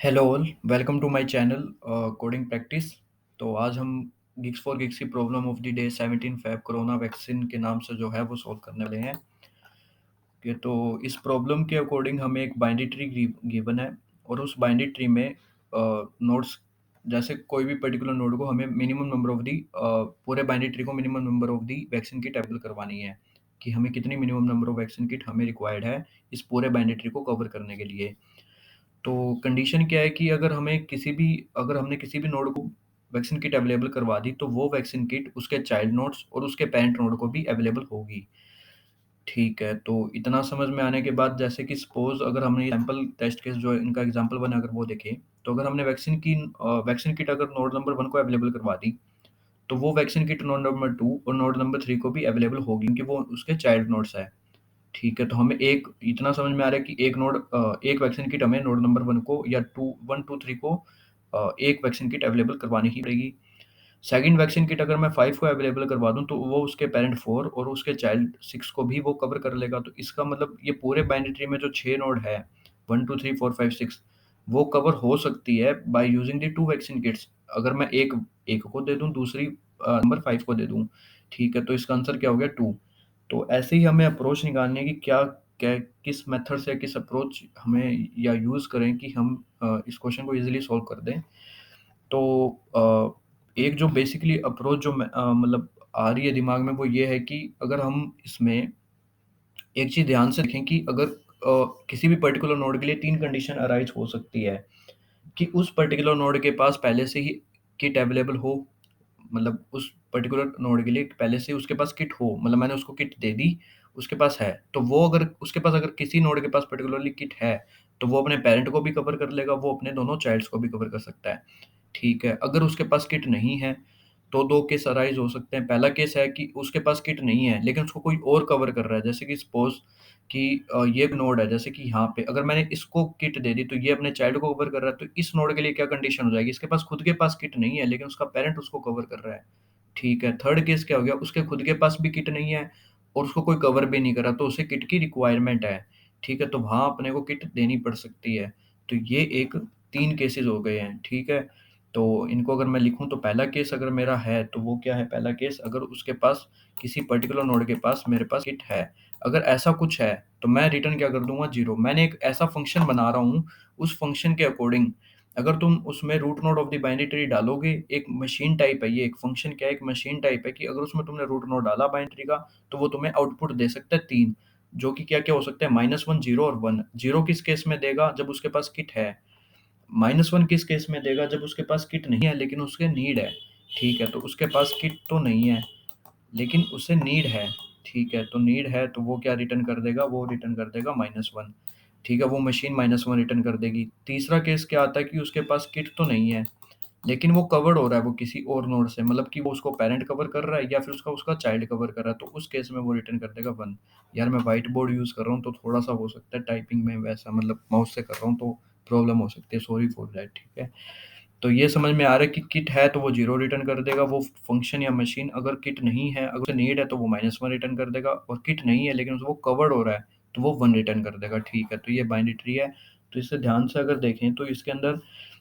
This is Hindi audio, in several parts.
Hello all, welcome to my channel coding practice. तो आज हम गिग्स फॉर गिग्स की problem of the day 17 Feb corona vaccine के नाम से जो है वो सॉल्व करने वाले हैं। कि तो इस प्रॉब्लम के अकॉर्डिंग हमें एक बाइनरी ट्री गिवन है और उस बाइनरी ट्री में नोड्स जैसे कोई भी पर्टिकुलर नोड को हमें मिनिमम नंबर ऑफ दी पूरे बाइनरी ट्री को minimum number of the vaccine kit available करवानी है कि हमें कितनी minimum number of vaccine kit हमें रिक्वायर्ड है इस पूरे बाइनरी ट्री को कवर करने के लिए। तो कंडीशन क्या है कि अगर हमने किसी भी नोड को वैक्सीन किट अवेलेबल करवा दी, तो वो वैक्सीन किट उसके चाइल्ड नोड्स और उसके पेरेंट नोड को भी अवेलेबल होगी। ठीक है, तो इतना समझ में आने के बाद जैसे कि सपोज़ अगर हमने सैंपल टेस्ट केस जो इनका एग्ज़ाम्पल बना अगर वो देखें, तो अगर हमने वैक्सीन किट अगर नोड नंबर 1 को अवेलेबल करवा दी, तो वो वैक्सीन किट नोड नंबर 2 और नोड नंबर 3 को भी अवेलेबल होगी क्योंकि वो उसके चाइल्ड नोड्स हैं। ठीक है, तो हमें एक इतना समझ में आ रहा है कि एक वैक्सीन किट हमें नोड नंबर 1 को या 1, 2, 3 को एक वैक्सीन किट अवेलेबल करवानी ही पड़ेगी। सेकंड वैक्सीन किट अगर मैं 5 को अवेलेबल करवा दूँ, तो वो उसके पैरेंट 4 और उसके चाइल्ड 6 को भी वो कवर कर लेगा। तो इसका मतलब ये पूरे बाइनरी ट्री में जो 6 नोड है, 1, 2, 3, 4, 5, 6 वो कवर हो सकती है by using the 2 vaccine kits. अगर मैं एक को दे दूँ, दूसरी नंबर 5 को दे दूँ। ठीक है, तो इसका आंसर क्या हो गया 2। तो ऐसे ही हमें अप्रोच निकालनी है कि किस मेथड से किस अप्रोच हमें या यूज़ करें कि हम इस क्वेश्चन को ईज़िली सॉल्व कर दें। तो एक जो बेसिकली अप्रोच मतलब आ रही है दिमाग में वो ये है कि अगर हम इसमें एक चीज़ ध्यान से देखें कि अगर किसी भी पर्टिकुलर नोड के लिए 3 कंडीशन अराइज़ हो सकती है कि उस पर्टिकुलर नोड के पास पहले से ही किट अवेलेबल हो, मतलब उस पर्टिकुलर नोड के लिए पहले से उसके पास किट हो, मतलब मैंने उसको किट दे दी, उसके पास है। तो वो अगर उसके पास अगर किसी नोड के पास पर्टिकुलरली किट है, तो वो अपने पेरेंट को भी कवर कर लेगा, वो अपने दोनों चाइल्ड्स को भी कवर कर सकता है। ठीक है, अगर उसके पास किट नहीं है, तो 2 केस अराइज़ हो सकते हैं। पहला केस है कि उसके पास किट नहीं है, लेकिन उसको कोई और कवर कर रहा है। जैसे कि सपोज़ कि ये एक नोड है, जैसे कि यहाँ पे अगर मैंने इसको किट दे दी, तो ये अपने चाइल्ड को कवर कर रहा है, तो इस नोड के लिए क्या कंडीशन हो जाएगी? इसके पास खुद के पास किट नहीं है, लेकिन उसका पेरेंट उसको कवर कर रहा है। ठीक है, थर्ड केस क्या हो गया? उसके खुद के पास भी किट नहीं है और उसको कोई कवर भी नहीं कर रहा, तो उसे किट की रिक्वायरमेंट है। ठीक है, तो वहाँ अपने को किट देनी पड़ सकती है। तो ये एक 3 केसेज़ हो गए हैं, ठीक है? तो इनको अगर मैं लिखूँ तो पहला केस अगर मेरा है, तो वो क्या है? पहला केस अगर उसके पास किसी पर्टिकुलर नोड के पास मेरे पास किट है। अगर ऐसा कुछ है, तो मैं रिटर्न क्या कर दूँगा 0। मैंने एक ऐसा फ़ंक्शन बना रहा हूँ, उस फ़ंक्शन के अकॉर्डिंग अगर तुम उसमें root node of the binary tree डालोगे, एक मशीन टाइप है ये, एक फ़ंक्शन क्या है, एक मशीन टाइप है कि अगर उसमें तुमने रूट नोड डाला बाइनरी ट्री का, तो वो तुम्हें आउटपुट दे सकता है 3, जो कि क्या-क्या हो सकता है -1, 0 और 1। 0 किस केस में देगा? जब उसके पास किट है। -1 किस केस में देगा? जब उसके पास किट नहीं है लेकिन उसके नीड है। ठीक है, तो उसके पास किट तो नहीं है, लेकिन उसे नीड है। ठीक है, तो नीड है तो वो क्या रिटर्न कर देगा? वो रिटर्न कर देगा -1। ठीक है, वो मशीन -1 रिटर्न कर देगी। तीसरा केस क्या आता है कि उसके पास किट तो नहीं है, लेकिन वो कवर्ड हो रहा है वो किसी और नोड से, मतलब कि वो उसको पेरेंट कवर कर रहा है या फिर उसका उसका चाइल्ड कवर कर रहा है, तो उस केस में वो रिटर्न कर देगा 1। यार मैं व्हाइट बोर्ड यूज़ कर रहा हूँ तो थोड़ा-सा हो सकता है टाइपिंग में वैसा, मतलब माउस से कर रहा हूँ तो प्रॉब्लम हो सकती है, सॉरी फॉर दैट, ठीक है। तो ये समझ में आ रहा है कि किट है तो वो 0 रिटर्न कर देगा, वो फ़ंक्शन या मशीन। अगर किट नहीं है, अगर उसे नीड है तो वो -1 रिटर्न कर देगा, और किट नहीं है लेकिन वो कवर्ड हो रहा है, तो वो 1 रिटर्न कर देगा, ठीक है। तो ये बाइनरी ट्री है। तो इसे ध्यान से अगर देखें तो इसके अंदर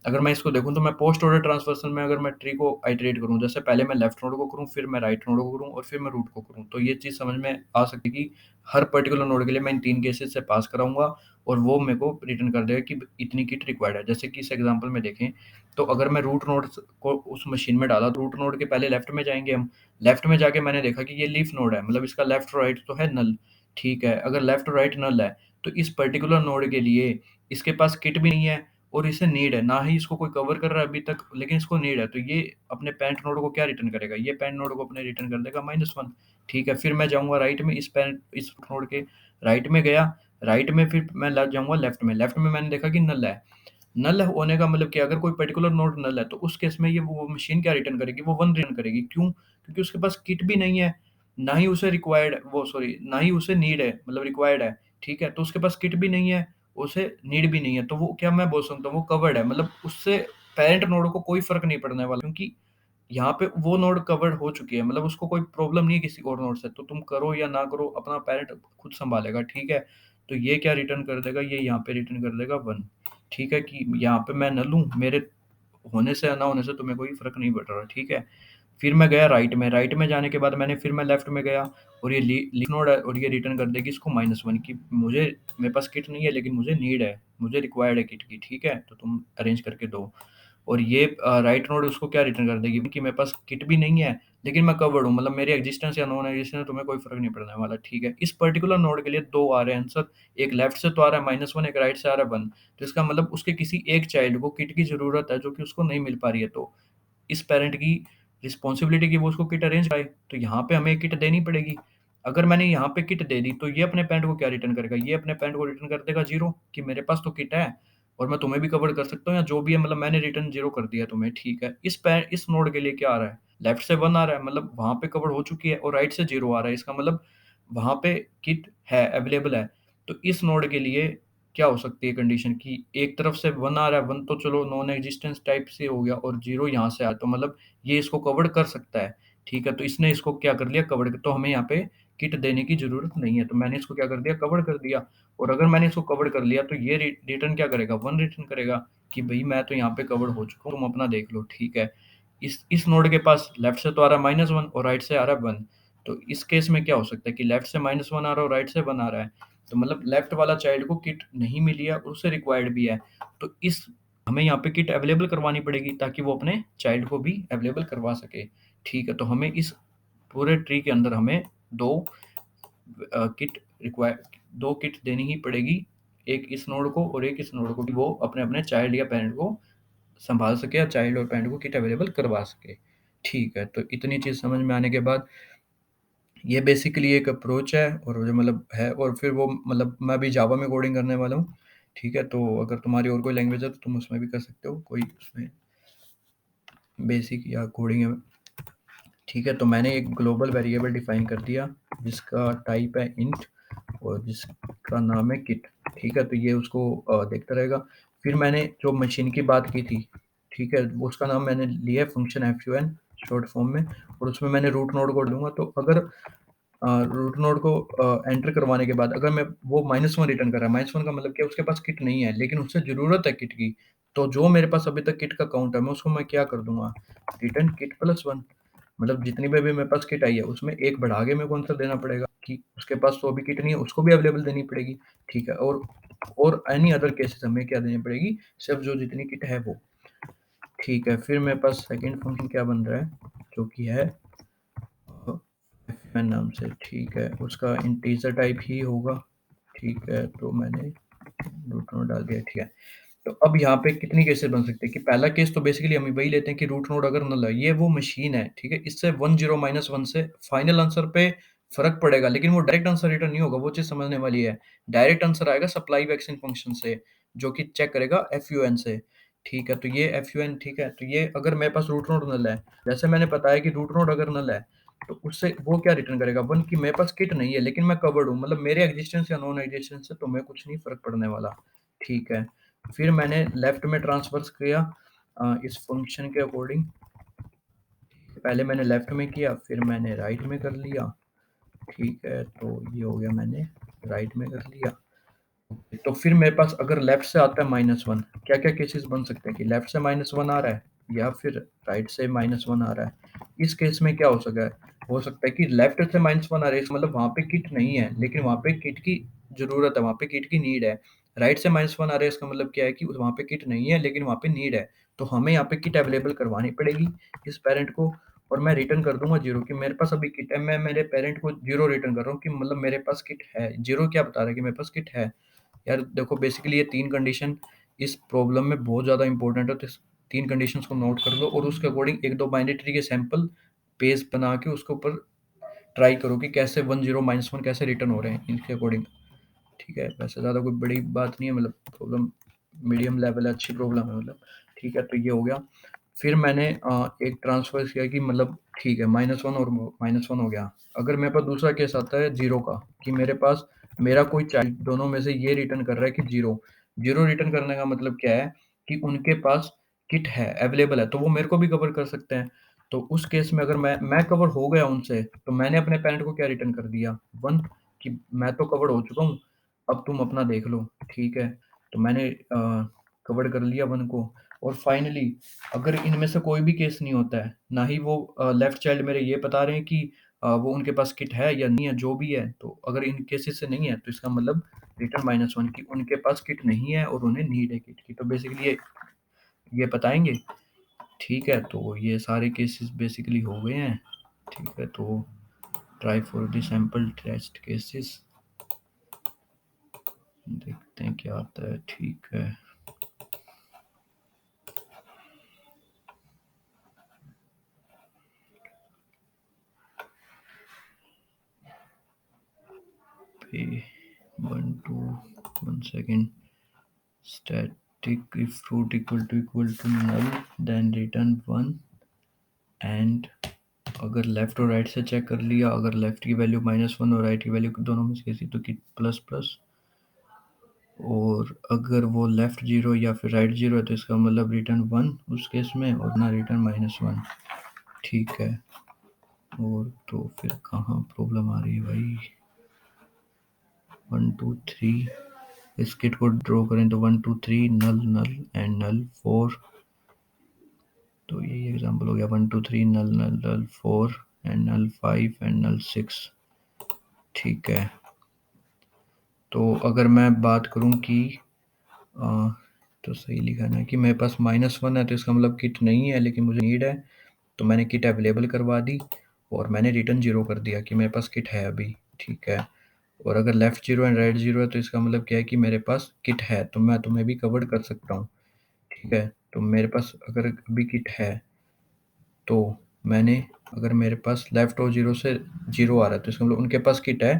अगर मैं इसको देखूँ तो मैं पोस्ट ऑर्डर ट्रांसफर में अगर मैं ट्री को आइटरेट करूँ, जैसे पहले मैं लेफ्ट नोड को करूँ, फिर मैं राइट नोड को करूँ और फिर मैं रूट को करूँ, तो ये चीज़ समझ में आ सकती है कि हर पर्टिकुलर नोड के लिए मैं इन 3 केसेज़ से पास कराऊँगा और वो मेरे को रिटर्न कर देगा कि इतनी किट रिक्वायर्ड है। जैसे कि इस एग्ज़ाम्पल में देखें, तो अगर मैं रूट नोड को उस मशीन में डाला, तो रूट नोड के पहले लेफ्ट में जाएँगे हम। लेफ्ट में जाके मैंने देखा कि ये लीफ नोड है, मतलब इसका लेफ्ट राइट तो है नल, ठीक है। अगर लेफ्ट राइट नल है, तो इस पर्टिकुलर नोड के लिए इसके पास किट भी नहीं है और इसे नीड है, ना ही इसको कोई कवर कर रहा है अभी तक, लेकिन इसको नीड है, तो ये अपने पैरेंट नोड को क्या रिटर्न करेगा? ये पैरेंट नोड को अपने रिटर्न कर देगा -1, ठीक है। फिर मैं जाऊँगा राइट में, इस नोड के राइट में गया, राइट में फिर मैं लग जाऊँगा लेफ्ट में मैंने देखा कि नल है। नल होने का मतलब क्या? अगर कोई पर्टिकुलर नोड नल है, तो उस केस में ये वो मशीन क्या रिटर्न करेगी? वो 1 रिटर्न करेगी। क्यों? क्योंकि उसके पास किट भी नहीं है, ना ही उसे नीड है, मतलब रिक्वायर्ड है, ठीक है? तो उसके पास किट भी नहीं है, उसे नीड भी नहीं है, तो वो क्या मैं बोल सकता हूँ, वो कवर्ड है, मतलब उससे पैरेंट नोड को कोई फ़र्क नहीं पड़ने वाला, क्योंकि यहाँ पे वो नोड कवर्ड हो चुकी है, मतलब उसको कोई प्रॉब्लम नहीं है किसी और नोड से, तो तुम करो या ना करो, अपना पैरेंट खुद सँभालेगा, ठीक है? तो ये क्या रिटर्न कर देगा, ये यहाँ पे रिटर्न कर देगा 1। ठीक है, कि यहाँ पे मैं नल हूँ, मेरे होने से या ना होने से तुम्हें कोई फ़र्क नहीं पड़ रहा, ठीक है। फिर मैं गया राइट में जाने के बाद फिर मैं लेफ्ट में गया, और ये लीफ नोड है, और ये रिटर्न कर देगी इसको -1 कि मेरे पास किट नहीं है लेकिन मुझे नीड है, मुझे रिक्वायर्ड है किट की, ठीक है, तो तुम अरेंज करके दो। और ये राइट नोड उसको क्या रिटर्न कर देगी कि मेरे पास किट भी नहीं है लेकिन मैं कवर्ड हूँ, मतलब मेरी एग्जिस्टेंस या नॉन एग्जिस्टेंस तुम्हें कोई फर्क नहीं पड़ने वाला, ठीक है। इस पर्टिकुलर नोड के लिए दो आ रहे हैं आंसर, एक लेफ्ट से तो आ रहा है -1, एक राइट से आ रहा है 1। तो इसका मतलब उसके किसी एक चाइल्ड को किट की जरूरत है जो कि उसको नहीं मिल पा रही है, तो इस पेरेंट की रिस्पॉन्सिबिलिटी की वो उसको किट अरेंज कराए, तो यहाँ पे हमें किट देनी पड़ेगी। अगर मैंने यहाँ पे किट दे दी तो ये अपने पेरेंट को क्या रिटर्न करेगा, ये अपने पेरेंट को रिटर्न कर देगा 0 कि मेरे पास तो किट है और मैं तुम्हें भी कवर कर सकता हूँ या जो भी है, मतलब मैंने रिटर्न 0 कर दिया तुम्हें, ठीक है। इस नोड के लिए क्या आ रहा है, लेफ्ट से 1 आ रहा है, मतलब वहाँ पे कवर हो चुकी है, और राइट से 0 आ रहा है, इसका मतलब वहाँ पे किट है, अवेलेबल है। तो इस नोड के लिए क्या हो सकती है कंडीशन कि एक तरफ से 1 आ रहा है, 1 तो चलो नॉन एक्जिस्टेंस टाइप से हो गया, और 0 यहाँ से आया, तो मतलब ये इसको कवर कर सकता है, ठीक है। तो इसने इसको क्या कर लिया, कवर, तो हमें यहाँ पे किट देने की ज़रूरत नहीं है, तो मैंने इसको क्या कर दिया, कवर कर दिया। और अगर मैंने इसको कवर कर लिया तो ये रिटर्न क्या करेगा, 1 रिटर्न करेगा कि भई मैं तो यहाँ पे कवर हो चुका हूँ, तुम अपना देख लो, ठीक है। इस नोड के पास लेफ्ट से तो आ रहा है -1 और राइट से आ रहा है 1, तो इस केस में क्या हो सकता है कि लेफ्ट से -1 आ रहा है और राइट से 1 आ रहा है, तो मतलब लेफ्ट वाला चाइल्ड को किट नहीं मिली है, उसे रिक्वायर्ड भी है, तो इस हमें यहाँ पे किट अवेलेबल करवानी पड़ेगी ताकि वो अपने चाइल्ड को भी अवेलेबल करवा सके, ठीक है। तो हमें इस पूरे ट्री के अंदर हमें 2 किट रिक्वायर 2 किट देनी ही पड़ेगी, एक इस नोड को और एक इस नोड को, कि वो अपने-अपने चाइल्ड या पेरेंट को सँभाल सके, या चाइल्ड और पेरेंट को किट अवेलेबल करवा सके, ठीक है। तो इतनी चीज़ समझ में आने के बाद ये बेसिकली एक अप्रोच है, और जो मतलब है, और फिर वो मतलब मैं अभी जावा में कोडिंग करने वाला हूँ, ठीक है। तो अगर तुम्हारी और कोई लैंग्वेज है तो तुम उसमें भी कर सकते हो, कोई उसमें बेसिक या कोडिंग है, ठीक है। तो मैंने एक ग्लोबल वेरिएबल डिफाइन कर दिया जिसका टाइप है इंट और जिसका नाम है किट, ठीक है। तो ये उसको देखता रहेगा। फिर मैंने जो मशीन की बात की थी, ठीक है, वो उसका नाम मैंने लिया है फंक्शन fun शॉर्ट फॉर्म में, और उसमें मैंने रूट नोड को दूंगा। तो अगर रूट नोड को एंटर करवाने के बाद अगर मैं वो -1 रिटर्न कर रहा है, -1 का मतलब क्या, उसके पास किट नहीं है लेकिन उससे ज़रूरत है किट की, तो जो मेरे पास अभी तक किट का काउंट है मैं उसको मैं क्या कर दूंगा, रिटर्न किट +1, मतलब जितनी भी मेरे पास किट आई है उसमें एक बढ़ा के मेरे को आंसर देना पड़ेगा कि उसके पास तो अभी किट नहीं है, उसको भी अवेलेबल देनी पड़ेगी, ठीक है। और एनी अदर केसेस हमें क्या देनी पड़ेगी, सिर्फ जो जितनी किट है वो, ठीक है। फिर मेरे पास सेकंड फंक्शन क्या बन रहा है, जो कि है fn नाम से, ठीक है, उसका इंटीजर टाइप ही होगा, ठीक है। तो मैंने रूट नोड डाल दिया, ठीक है। तो अब यहाँ पे कितनी केसेस बन सकते हैं कि पहला केस तो बेसिकली हम वही लेते हैं कि रूट नोड अगर नल है, ये वो मशीन है, ठीक है, इससे 10 -1 से फाइनल आंसर पे फर्क पड़ेगा, लेकिन वो डायरेक्ट आंसर रिटर्न नहीं होगा, वो चीज समझने वाली है। डायरेक्ट आंसर आएगा सप्लाई वैक्सीन फंक्शन से, जो कि चेक करेगा FUN से, ठीक है। तो ये FUN, ठीक है, तो ये अगर मेरे पास रूट नोड नल है, जैसे मैंने बताया कि रूट नोड अगर नल है तो उससे वो क्या रिटर्न करेगा, 1 कि मेरे पास किट नहीं है लेकिन मैं कवर्ड हूँ, मतलब मेरे एग्जिस्टेंस या नॉन एग्जिस्टेंस से तुम्हें कुछ नहीं फर्क पड़ने वाला, ठीक है। फिर मैंने लेफ्ट में ट्रांसफर्स किया इस फंक्शन के अकॉर्डिंग, पहले मैंने लेफ्ट में किया फिर मैंने राइट में कर लिया, ठीक है। तो ये हो गया, मैंने राइट में कर लिया। तो फिर मेरे पास अगर लेफ्ट से आता है -1, क्या क्या केसेस बन सकते हैं कि लेफ्ट से -1 आ रहा है या फिर राइट से -1 आ रहा है। इस केस में क्या हो सकता है कि लेफ्ट से -1 आ रहा है, इसका मतलब वहाँ पे किट नहीं है लेकिन वहाँ पे किट की जरूरत है, वहाँ पे किट की नीड है। राइट से -1 आ रहा है, इसका मतलब क्या है कि वहाँ पे किट नहीं है लेकिन वहाँ पे नीड है, तो हमें यहाँ पे किट अवेलेबल करवानी पड़ेगी इस पेरेंट को, और मैं रिटर्न कर दूंगा 0 कि मेरे पास अभी किट है। मैं मेरे पेरेंट को 0 रिटर्न कर रहा हूँ कि मतलब मेरे पास किट है, 0 क्या बता रहा है कि मेरे पास किट है। यार देखो, बेसिकली ये 3 कंडीशन इस प्रॉब्लम में बहुत ज़्यादा इंपॉर्टेंट है, तो इस 3 कंडीशंस को नोट कर लो और उसके अकॉर्डिंग 1-2 बाइनरी ट्री के सैंपल पेज बना के उसके ऊपर ट्राई करो कि कैसे 1 0 -1 कैसे रिटर्न हो रहे हैं इनके अकॉर्डिंग, ठीक है। वैसे ज़्यादा कोई बड़ी बात नहीं है, मतलब प्रॉब्लम मीडियम लेवल है, अच्छी प्रॉब्लम है मतलब, ठीक है। तो ये हो गया। फिर मैंने एक ट्रांसफर किया कि मतलब ठीक है, -1 और -1 हो गया। अगर मेरे पास दूसरा केस आता है 0 का, कि मेरे पास मेरा कोई चाइल्ड दोनों में से ये रिटर्न कर रहा है कि 0, 0 रिटर्न करने का मतलब क्या है कि उनके पास किट है, अवेलेबल है, तो वो मेरे को भी कवर कर सकते हैं। तो उस केस में अगर मैं कवर हो गया उनसे, तो मैंने अपने पेरेंट को क्या रिटर्न कर दिया, 1 कि मैं तो कवर हो चुका हूँ। अब तुम अपना देख लो, ठीक है? तो मैंने कवर कर लिया 1 को, और फाइनली अगर इनमें से कोई भी केस नहीं होता है, ना ही वो लेफ्ट चाइल्ड मेरे ये बता रहे हैं कि वो उनके पास किट है या नहीं है, जो भी है, तो अगर इन केसेस से नहीं है, तो इसका मतलब रिटर्न -1 कि उनके पास किट नहीं है और उन्हें नीड है किट की। तो बेसिकली ये बताएँगे, ठीक है? तो ये सारे केसेस बेसिकली हो गए हैं, ठीक है? तो try for the sample test cases, देखते हैं क्या आता है, ठीक है? पे 1 2 1 second, static if root equal to null then return 1, and अगर लेफ्ट और राइट से चेक कर लिया, अगर लेफ्ट की वैल्यू -1 और राइट की वैल्यू दोनों में से किसी तो कि प्लस प्लस, और अगर वो लेफ्ट 0 या फिर राइट 0 है तो इसका मतलब रिटर्न 1 उस केस में, और ना रिटर्न -1, ठीक है? और तो फिर कहाँ प्रॉब्लम आ रही है भाई? 1 2 3, इस किट को ड्रॉ करें तो 1 2 3 नल नल एंड नल 4, तो ये एग्जांपल हो गया 1 2 3 नल नल नल 4 एंड नल 5 एंड नल 6, ठीक है? तो अगर मैं बात करूं कि अ, तो सही लिखा ना कि मेरे पास -1 है, तो इसका मतलब किट नहीं है लेकिन मुझे नीड है, तो मैंने किट अवेलेबल करवा दी और मैंने रिटर्न 0 कर दिया कि मेरे पास किट है अभी, ठीक है? और अगर लेफ्ट 0 एंड राइट 0 है तो इसका मतलब क्या है कि मेरे पास किट है, तो मैं तुम्हें भी कवर कर सकता हूँ, ठीक है? तो मेरे पास अगर अभी किट है, तो मैंने, अगर मेरे पास लेफ्ट और 0 से 0 आ रहा है तो इसका मतलब उनके पास किट है,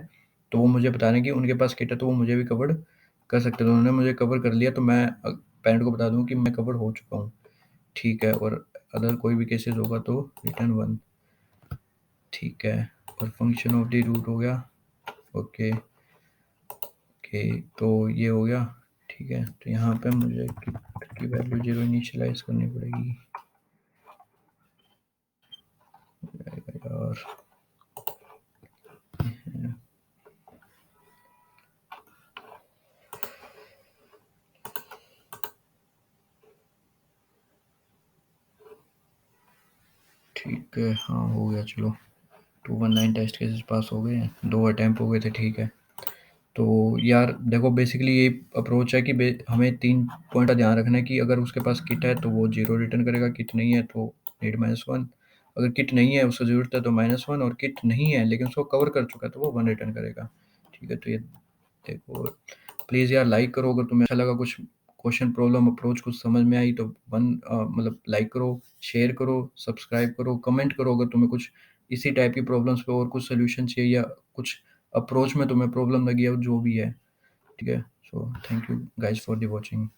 तो वो मुझे बता रहे हैं कि उनके पास किट है, तो वो मुझे भी कवर कर सकते हैं। तो उन्होंने मुझे कवर कर लिया, तो मैं पेरेंट को बता दूँ कि मैं कवर हो चुका हूँ, ठीक है? और अदर कोई भी केसेस होगा तो रिटर्न 1, ठीक है? और फंक्शन ऑफ द रूट हो गया, ओके, ओके, तो ये हो गया, ठीक है? तो यहाँ पे मुझे किट की वैल्यू 0 इनिशियलाइज़ करनी पड़ेगी, यार। ठीक है, हाँ हो गया, चलो 219 टेस्ट केसेस पास हो गए हैं, 2 अटेम्प्ट हो गए थे, ठीक है? तो यार देखो, बेसिकली ये अप्रोच है कि हमें 3 पॉइंट का ध्यान रखना है कि अगर उसके पास किट है तो वो 0 रिटर्न करेगा, किट नहीं है तो नीड -1, अगर किट नहीं है, उसको ज़रूरत है तो -1, और किट नहीं है लेकिन उसको कवर कर चुका है तो वो 1 रिटर्न करेगा, ठीक है? तो ये देखो, प्लीज़ यार लाइक करो अगर तुम्हें अच्छा लगा, कुछ क्वेश्चन प्रॉब्लम अप्रोच कुछ समझ में आई तो मतलब लाइक करो, शेयर करो, सब्सक्राइब करो, कमेंट करो अगर तुम्हें कुछ इसी टाइप की प्रॉब्लम्स पे और कुछ सॉल्यूशन चाहिए, या कुछ अप्रोच में तुम्हें प्रॉब्लम लगी है, जो भी है, ठीक है? So thank you guys for the watching.